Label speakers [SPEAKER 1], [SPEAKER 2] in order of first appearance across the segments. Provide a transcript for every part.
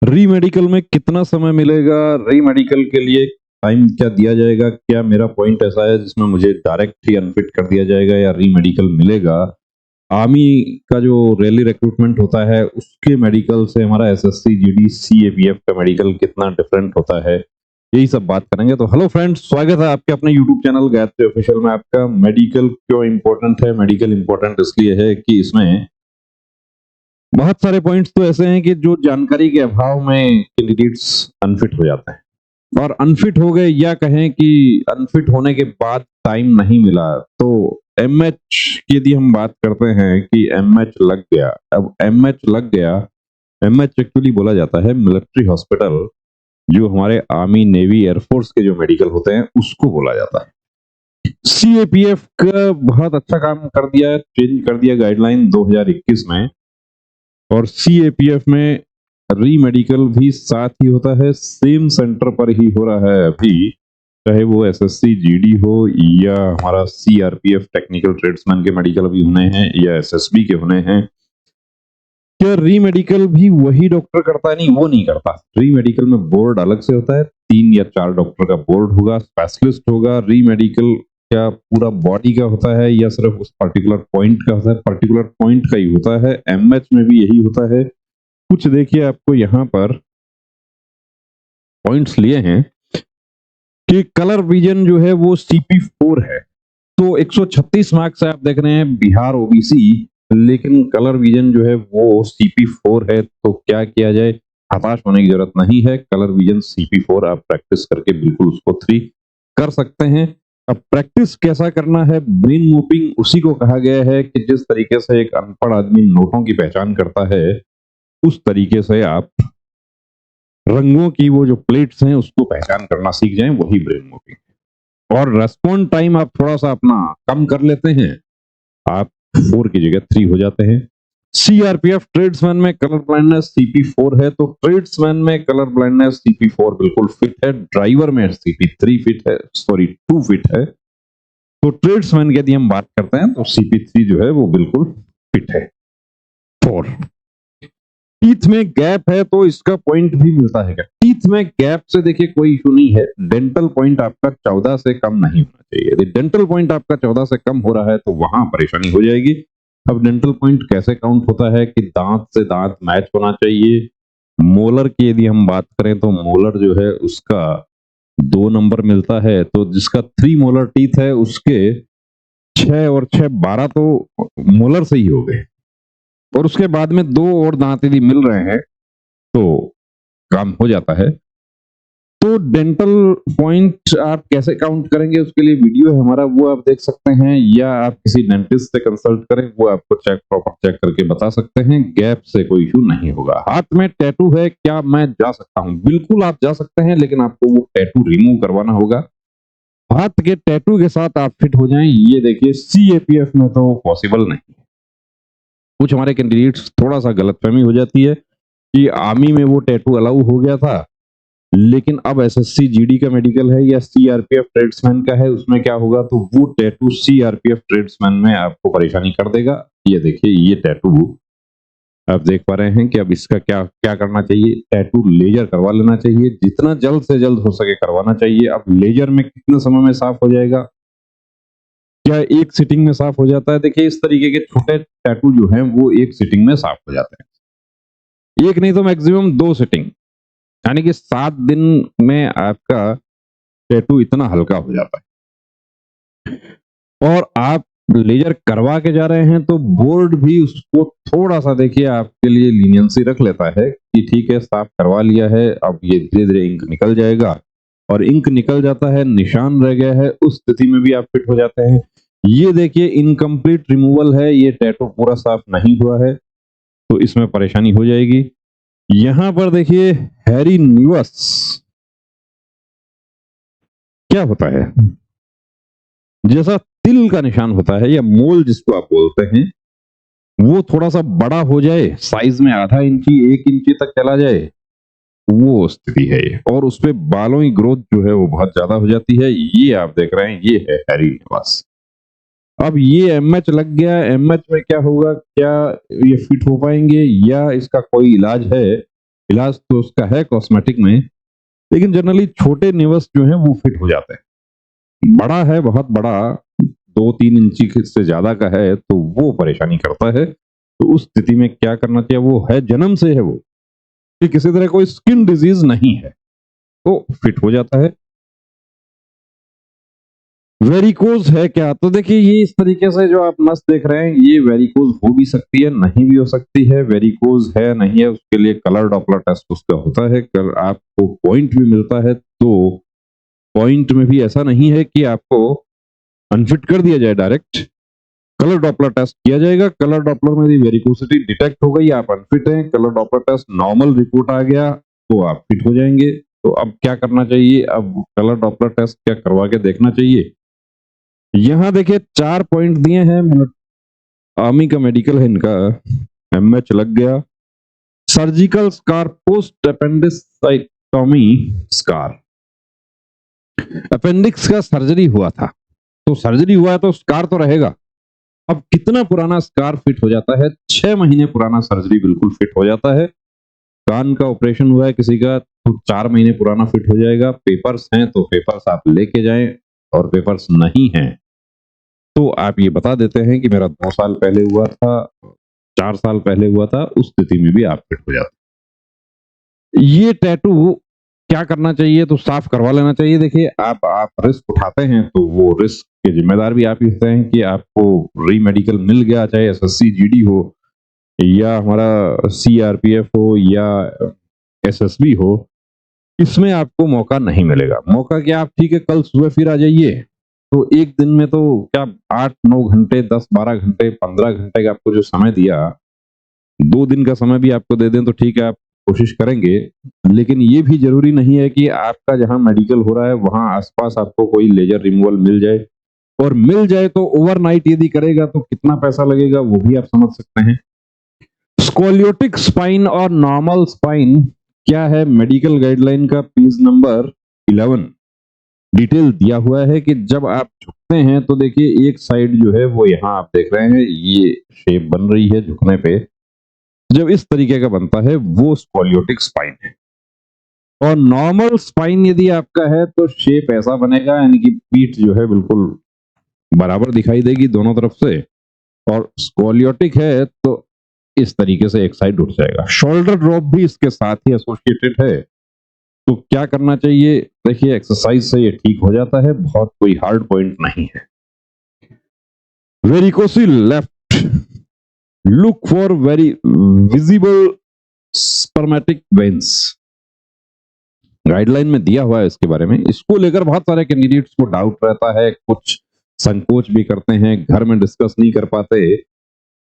[SPEAKER 1] री मेडिकल में कितना समय मिलेगा? री मेडिकल के लिए टाइम क्या दिया जाएगा? क्या मेरा पॉइंट ऐसा है जिसमें मुझे डायरेक्ट ही अनफिट कर दिया जाएगा या री मेडिकल मिलेगा? आर्मी का जो रैली रिक्रूटमेंट होता है उसके मेडिकल से हमारा एसएससी, जीडी, सीएपीएफ का मेडिकल कितना डिफरेंट होता है, यही सब बात करेंगे। तो हेलो फ्रेंड्स, स्वागत है आपके अपने यूट्यूब चैनल गायत्री ऑफिशियल में। आपका मेडिकल क्यों इंपॉर्टेंट है? मेडिकल इंपॉर्टेंट इसलिए है कि इसमें बहुत सारे पॉइंट्स तो ऐसे हैं कि जो जानकारी के अभाव में कैंडिडेट्स अनफिट हो जाते हैं, और अनफिट हो गए या कहें कि अनफिट होने के बाद टाइम नहीं मिला। तो एमएच की यदि हम बात करते हैं कि एमएच लग गया, अब एमएच लग गया, एमएच एक्चुअली बोला जाता है मिलिट्री हॉस्पिटल, जो हमारे आर्मी, नेवी, एयरफोर्स के जो मेडिकल होते हैं उसको बोला जाता है। सीएपीएफ का बहुत अच्छा काम कर दिया, चेंज कर दिया गाइडलाइन 2021 में, और सीएपीएफ में री मेडिकल भी साथ ही होता है, सेम सेंटर पर ही हो रहा है अभी, चाहे वो एसएससी जीडी हो या हमारा सीआरपीएफ टेक्निकल ट्रेड्समैन के मेडिकल अभी होने हैं या एसएसबी के होने हैं। क्या री मेडिकल भी वही डॉक्टर करता है? नहीं, वो नहीं करता। री मेडिकल में बोर्ड अलग से होता है, 3 या 4 डॉक्टर का बोर्ड होगा, स्पेशलिस्ट होगा। री मेडिकल क्या पूरा बॉडी का होता है या सिर्फ उस पर्टिकुलर पॉइंट का होता है? पर्टिकुलर पॉइंट का ही होता है। एमएच में भी यही होता है। कुछ देखिए, आपको यहाँ पर पॉइंट्स लिए हैं कि कलर विजन जो है वो CP4 है, तो 136 मार्क्स आप देख रहे हैं बिहार ओबीसी, लेकिन कलर विजन जो है वो CP4 है। तो क्या किया जाए? हताश होने की जरूरत नहीं है। कलर विजन CP4 आप प्रैक्टिस करके बिल्कुल उसको 3 कर सकते हैं। अब प्रैक्टिस कैसा करना है? ब्रेन मूविंग उसी को कहा गया है कि जिस तरीके से एक अनपढ़ आदमी नोटों की पहचान करता है, उस तरीके से आप रंगों की वो जो प्लेट्स हैं उसको पहचान करना सीख जाएं, वही ब्रेन मूविंग। और रेस्पॉन्ड टाइम आप थोड़ा सा अपना कम कर लेते हैं, आप 4 की जगह 3 हो जाते हैं। सीआरपीएफ ट्रेड्समैन में कलर ब्लाइंडनेस CP4 है, तो ट्रेड्समैन में कलर ब्लाइंडनेस CP4 बिल्कुल फिट है। ड्राइवर में CP3 फिट है, सॉरी 2 फिट है। तो ट्रेड्समैन की यदि हम बात करते हैं तो CP3 जो है वो बिल्कुल फिट है। 4 टीथ में गैप है तो इसका पॉइंट भी मिलता है क्या? टीथ में गैप से देखिए कोई इशू नहीं है। डेंटल पॉइंट आपका 14 से कम नहीं होना चाहिए। यदि डेंटल पॉइंट आपका 14 से कम हो रहा है तो वहां परेशानी हो जाएगी। अब डेंटल पॉइंट कैसे काउंट होता है कि दांत से दांत मैच होना चाहिए। मोलर की यदि हम बात करें तो मोलर जो है उसका 2 नंबर मिलता है, तो जिसका 3 मोलर टीथ है उसके 6 और 6 12 तो मोलर से ही हो गए, और उसके बाद में 2 और दांत यदि मिल रहे हैं तो काम हो जाता है। तो डेंटल पॉइंट आप कैसे काउंट करेंगे, उसके लिए वीडियो है हमारा, वो आप देख सकते हैं, या आप किसी डेंटिस्ट से कंसल्ट करें, वो आपको प्रॉपर चेक करके बता सकते हैं। गैप से कोई इशू नहीं होगा। हाथ में टैटू है, क्या मैं जा सकता हूं? बिल्कुल आप जा सकते हैं, लेकिन आपको वो टैटू रिमूव करवाना होगा। हाथ के टैटू के साथ आप फिट हो जाएं, ये देखिए सीएपीएफ में तो पॉसिबल नहीं। कुछ हमारे कैंडिडेट्स थोड़ा सा गलतफहमी हो जाती है कि आर्मी में वो टैटू अलाउ हो गया था, लेकिन अब एसएससी जीडी का मेडिकल है या सीआरपीएफ ट्रेड्समैन का है, उसमें क्या होगा? तो वो टैटू सीआरपीएफ ट्रेड्समैन में आपको परेशानी कर देगा। ये देखिए, ये टैटू आप देख पा रहे हैं कि अब इसका क्या क्या करना चाहिए। टैटू लेजर करवा लेना चाहिए, जितना जल्द से जल्द हो सके करवाना चाहिए। अब लेजर में कितने समय में साफ हो जाएगा? क्या एक सिटिंग में साफ हो जाता है? देखिए, इस तरीके के छोटे टैटू जो हैं वो एक सिटिंग में साफ हो जाते हैं। एक नहीं तो मैक्सिमम 2 सिटिंग, यानी कि 7 दिन में आपका टैटू इतना हल्का हो जाता है। और आप लेजर करवा के जा रहे हैं तो बोर्ड भी उसको थोड़ा सा देखिए आपके लिए लीनियंसी रख लेता है कि ठीक है, साफ करवा लिया है, अब ये धीरे धीरे इंक निकल जाएगा। और इंक निकल जाता है, निशान रह गया है, उस स्थिति में भी आप फिट हो जाते हैं। ये देखिए, इनकम्प्लीट रिमूवल है, ये टैटू पूरा साफ नहीं हुआ है, तो इसमें परेशानी हो जाएगी। यहां पर देखिए, हैरी न्यूअस क्या होता है? जैसा तिल का निशान होता है या मोल जिसको आप बोलते हैं, वो थोड़ा सा बड़ा हो जाए, साइज में आधा इंची 1 इंची तक चला जाए, वो स्थिति है ये। और उसपे बालों की ग्रोथ जो है वो बहुत ज्यादा हो जाती है। ये आप देख रहे हैं, ये है हैरी निवास। अब ये एमएच लग गया, एमएच में क्या होगा? क्या ये फिट हो पाएंगे या इसका कोई इलाज है? इलाज तो उसका है कॉस्मेटिक में, लेकिन जनरली छोटे नेवस जो है वो फिट हो जाते हैं। बड़ा है, बहुत बड़ा, 2-3 इंची से ज्यादा का है, तो वो परेशानी करता है। तो उस स्थिति में क्या करना चाहिए? वो है जन्म से है वो, कि किसी तरह कोई स्किन डिजीज नहीं है, तो फिट हो जाता है। वेरिकोज है क्या? तो देखिए, ये इस तरीके से जो आप नस देख रहे हैं, ये वेरिकोज हो भी सकती है, नहीं भी हो सकती है। वेरिकोज है नहीं है, उसके लिए कलर डॉपलर टेस्ट उसका होता है। आपको पॉइंट भी मिलता है, तो पॉइंट में भी ऐसा नहीं है कि आपको अनफिट कर दिया जाए डायरेक्ट। कलर डॉपलर टेस्ट किया जाएगा। कलर डॉपलर में यदि वेरिकोसिटी डिटेक्ट हो गई, आप अनफिट हैं, colour Doppler test normal report आ गया, तो आप फिट हो जाएंगे। तो अब क्या करना चाहिए? अब कलर डॉपलर टेस्ट क्या करवा के देखना चाहिए? यहाँ देखिए 4 पॉइंट दिए हैं। आर्मी का मेडिकल है इनका, एमएच लग गया। Surgical scar post appendicectomy scar, appendix का सर्जरी हुआ था, तो सर्जरी हुआ है तो स्कार तो रहेगा। अब कितना पुराना स्कार फिट हो जाता है? 6 महीने पुराना सर्जरी बिल्कुल फिट हो जाता है। कान का ऑपरेशन हुआ है किसी का, तो 4 महीने पुराना फिट हो जाएगा। पेपर्स हैं तो पेपर्स आप लेके जाएं, और पेपर्स नहीं हैं तो आप ये बता देते हैं कि मेरा 2 साल पहले हुआ था, 4 साल पहले हुआ था, उस स्थिति में भी आप फिट हो जाते हैं। ये टैटू क्या करना चाहिए? तो साफ करवा लेना चाहिए। देखिए, आप रिस्क उठाते हैं, तो वो रिस्क के जिम्मेदार भी आप ही होते हैं कि आपको री मेडिकल मिल गया, चाहे एसएससी जीडी हो या हमारा सीआरपीएफ हो या एसएसबी हो, इसमें आपको मौका नहीं मिलेगा। मौका क्या? आप ठीक है कल सुबह फिर आ जाइए, तो एक दिन में तो क्या 8-9 घंटे, 10-12 घंटे, 15 घंटे का आपको जो समय दिया, 2 दिन का समय भी आपको दे दें तो ठीक है, आप कोशिश करेंगे। लेकिन ये भी जरूरी नहीं है कि आपका जहां मेडिकल हो रहा है वहां आसपास आपको कोई लेजर रिमूवल मिल जाए, और मिल जाए तो ओवरनाइट यदि करेगा तो कितना पैसा लगेगा वो भी आप समझ सकते हैं। स्कोलियोटिक स्पाइन और नॉर्मल स्पाइन क्या है? मेडिकल गाइडलाइन का पेज नंबर 11 डिटेल दिया हुआ है कि जब आप झुकते हैं तो देखिए एक साइड जो है वो यहाँ आप देख रहे हैं, ये शेप बन रही है झुकने पे, जब इस तरीके का बनता है वो स्कोलियोटिक स्पाइन है। और नॉर्मल स्पाइन यदि आपका है तो शेप ऐसा बनेगा, यानी कि पीठ जो है बिल्कुल बराबर दिखाई देगी दोनों तरफ से। और स्कोलियोटिक है तो इस तरीके से एक साइड उठ जाएगा। शोल्डर ड्रॉप भी इसके साथ ही एसोसिएटेड है। तो क्या करना चाहिए? देखिए, एक्सरसाइज से ये ठीक हो जाता है, बहुत कोई हार्ड पॉइंट नहीं है। Varicocele left, look for very visible spermatic veins, guideline में दिया हुआ है इसके बारे में। इसको लेकर बहुत सारे कैंडिडेट्स को डाउट रहता है, कुछ संकोच भी करते हैं, घर में डिस्कस नहीं कर पाते।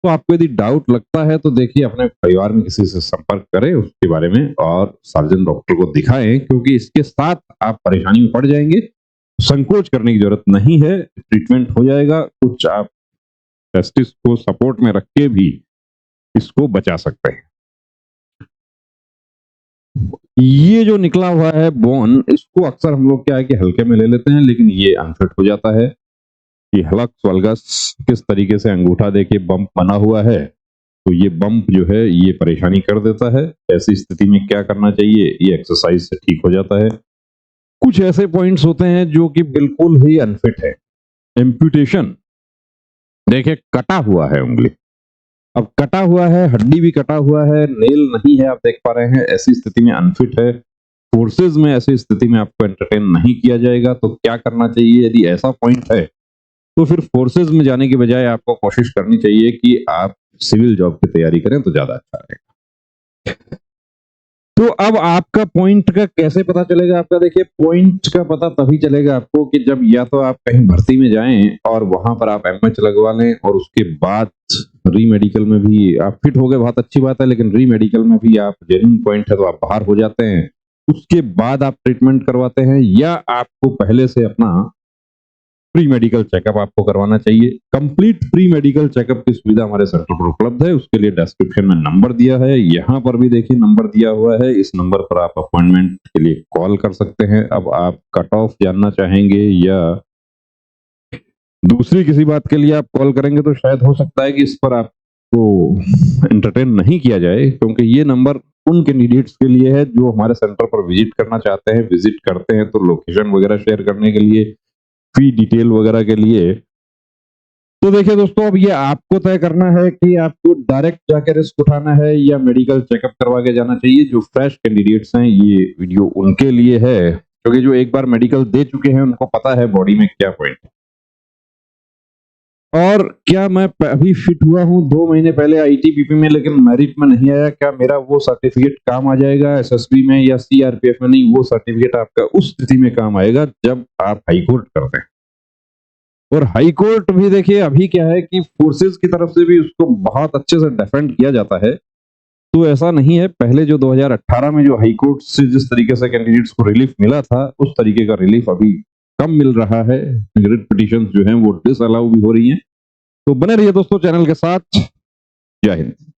[SPEAKER 1] तो आपको यदि डाउट लगता है तो देखिए अपने परिवार में किसी से संपर्क करें उसके बारे में, और सर्जन डॉक्टर को दिखाएं, क्योंकि इसके साथ आप परेशानी में पड़ जाएंगे। संकोच करने की जरूरत नहीं है, ट्रीटमेंट हो जाएगा। कुछ आप टेस्टिस को सपोर्ट में रख के भी इसको बचा सकते हैं। ये जो निकला हुआ है बोन, इसको अक्सर हम लोग क्या है कि हल्के में ले लेते हैं, लेकिन ये अनफिट हो जाता है। ये हलक्स वल्गस किस तरीके से अंगूठा देके बम्प बना हुआ है, तो ये बम्प जो है ये परेशानी कर देता है। ऐसी स्थिति में क्या करना चाहिए? ये एक्सरसाइज से ठीक हो जाता है। कुछ ऐसे पॉइंट्स होते हैं जो कि बिल्कुल ही अनफिट है। एम्पुटेशन, देखिए कटा हुआ है उंगली, अब कटा हुआ है, हड्डी भी कटा हुआ है, नेल नहीं है, आप देख पा रहे हैं, ऐसी स्थिति में अनफिट है। फोर्सेज में ऐसी स्थिति में आपको एंटरटेन नहीं किया जाएगा। तो क्या करना चाहिए? यदि ऐसा पॉइंट है तो फिर फोर्सेज में जाने की बजाय आपको कोशिश करनी चाहिए कि आप सिविल जॉब की तैयारी करें तो ज्यादा अच्छा रहेगा। तो अब आपका पॉइंट का कैसे पता चलेगा? आपका देखिए, पॉइंट का पता तभी चलेगा आपको कि जब या तो आप कहीं भर्ती में जाएं और वहां पर आप एमएच लगवा लें, और उसके बाद री मेडिकल में भी आप फिट हो गए, बहुत अच्छी बात है, लेकिन री मेडिकल में भी आप जेन्युइन पॉइंट है तो आप बाहर हो जाते हैं। उसके बाद आप ट्रीटमेंट करवाते हैं, या आपको पहले से अपना प्री मेडिकल चेकअप आपको करवाना चाहिए। कंप्लीट प्री मेडिकल चेकअप की सुविधा हमारे सेंटर पर उपलब्ध है, उसके लिए डिस्क्रिप्शन में नंबर दिया है, यहाँ पर भी देखिए नंबर दिया हुआ है। इस नंबर पर आप अपॉइंटमेंट के लिए कॉल कर सकते हैं। अब आप कट ऑफ जानना चाहेंगे या दूसरी किसी बात के लिए आप कॉल करेंगे तो शायद हो सकता है कि इस पर आपको एंटरटेन नहीं किया जाए, क्योंकि ये नंबर उन कैंडिडेट्स के लिए है जो हमारे सेंटर पर विजिट करना चाहते हैं। विजिट करते हैं तो लोकेशन वगैरह शेयर करने के लिए, फी डिटेल वगैरह के लिए। तो देखिए दोस्तों, अब ये आपको तय करना है कि आपको डायरेक्ट जाकर रिस्क उठाना है या मेडिकल चेकअप करवा के जाना चाहिए। जो फ्रेश कैंडिडेट्स हैं, ये वीडियो उनके लिए है, क्योंकि जो एक बार मेडिकल दे चुके हैं उनको पता है बॉडी में क्या पॉइंट है। और क्या मैं अभी फिट हुआ हूं 2 महीने पहले आईटीबीपी में, लेकिन मेरिट में नहीं आया, क्या मेरा वो सर्टिफिकेट काम आ जाएगा एसएसबी में या सीआरपीएफ में? नहीं, वो सर्टिफिकेट आपका उस स्थिति में काम आएगा जब आप हाई कोर्ट करते हैं। और हाई कोर्ट भी देखिए अभी क्या है कि फोर्सेस की तरफ से भी उसको बहुत अच्छे से डिफेंड किया जाता है। तो ऐसा नहीं है, पहले जो 2018 में जो हाई कोर्ट से जिस तरीके से कैंडिडेट्स को रिलीफ मिला था, उस तरीके का रिलीफ अभी कम मिल रहा है। रिट पिटीशंस जो हैं वो डिसअलाउ भी हो रही हैं। तो बने रहिए दोस्तों चैनल के साथ। जय हिंद।